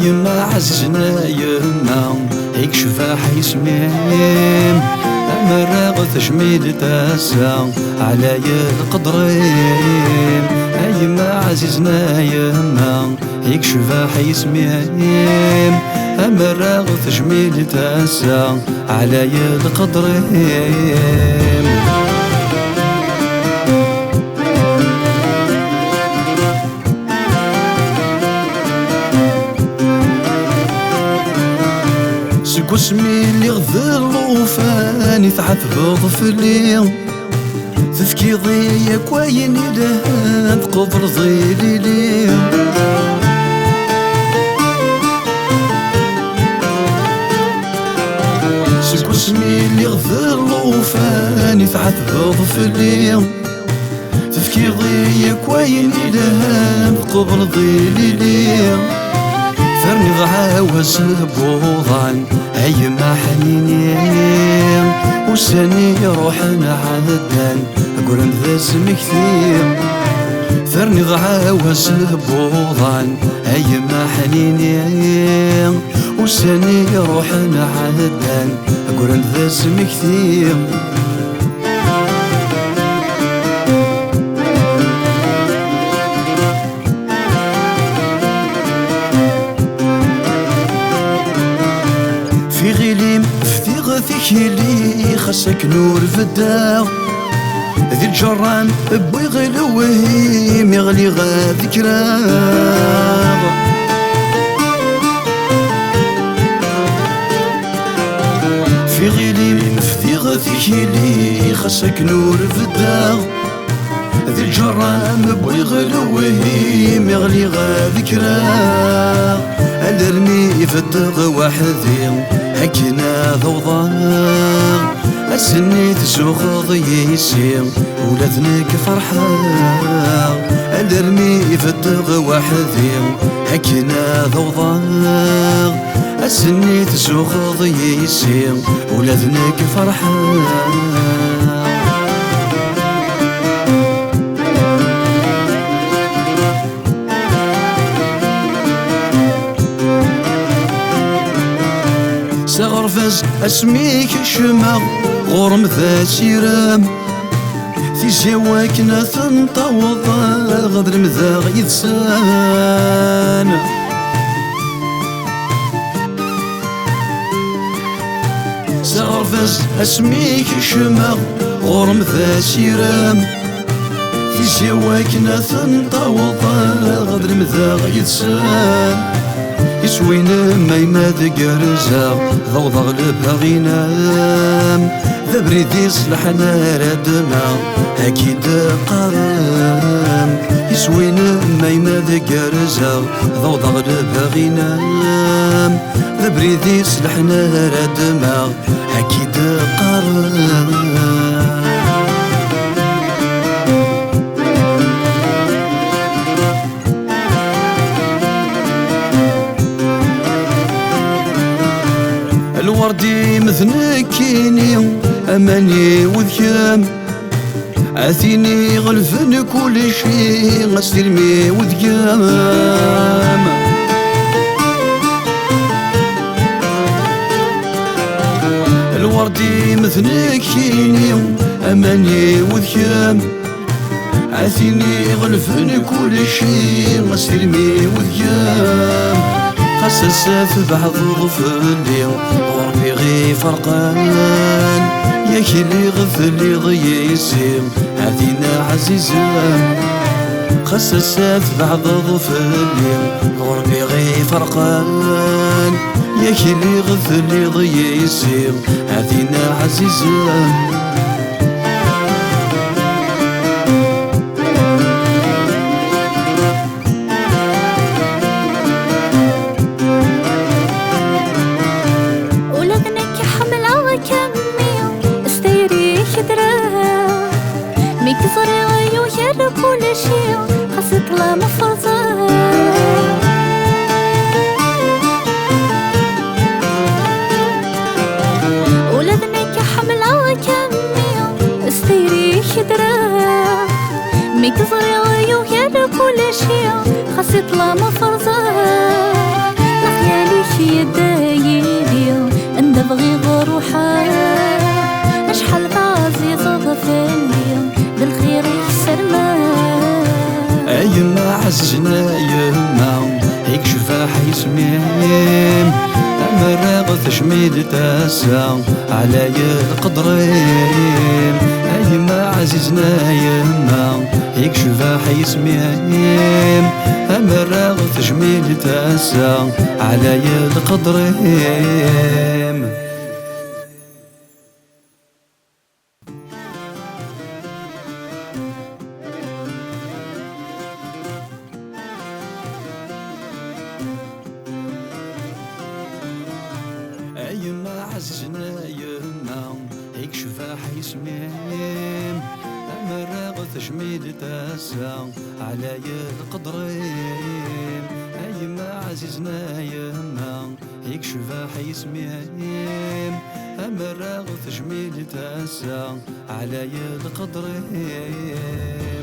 يما عززنا يما هيك شفاح يسميم أمر تشميل تاسع على القدرين يما عززنا يما هيك شفاح يسميم أمر تشميل تاسع على القدرين سقسمي اللي غذر وفاني تعذب في الليل تفكي ضيا كواين لهان قبر ضيلي ليل سقسمي اللي غذر وفاني تعذب في الليل تفكي ضيا كواين لهان قبر ضيلي ليل ثرني ضعاوز بوضان هيما حنينين وساني روحنا عدان أقول ذازم كثير ثرني ضعاوز بوضان هيما حنينين وساني روحنا عدان أقول ذازم كثير في غليم في ثكيلي خسك نور في الدار ذي الجران بوي غلوهيم يغلي ذكراه في غليم في ثكيلي خسك نور في الدار ذي الجران بوي غلوهيم يغلي ذكراه الرمي يفدغ وحدي هكنا ضوضاء السني تسوخ ضيسي ولادنك فرحة الرمي يفدغ وحدي هكنا ضوضاء السني تسوخ ضيسي ولادنك فرحة سغرفز اسميك شمع غرم ذا سيرام في زواك ناثن طوضا غدر مذاغ يدسان سغرفز اسميك شمع غرم ذا سيرام في زواك ناثن طوضا غدر مذاغ يدسان يسوينا ما يماد قرزا ضوض غلبها غينام ذا بريد يصلحنا ردنا اكيد قرام يسوينا ما يماد قرزا ضوض غلبها غينام ذا بريد يصلحنا ردنا اكيد قرام الوردي مثنكيني أماني وذكام عاثيني غلفن كل شي غسلمي وذكام الوردي مثنكيني أماني وذكام عاثيني غلفن كل شي غسلمي وذكام خسسات بعض ظفلي غربي غي فرقان يا كلي غفلي ضيسي هذينا عزيزان خسسات بعض ظفلي غربي غي فرقان يا كلي غفلي ضيسي هذينا عزيزان صريغي وير كل شيء خاصك لا مفرزة ولدنك حملة وكمي استيري خدرة ميك صريغي وير كل شيء خاصك لا مفرزة عزنا يما هيك شفاح يسميم أمر تشميل تاسا على القدرين أيما عزيزنا يما هيك شفاح يسميم أمر تشميل تاسا على القدرين. يما عزنا يما هيك شفاح يسميم أمر تشميل تاسا على القدرين يما عزيزنا يما هيك شفاح يسميم أمر تشميل تاسا على القدرين.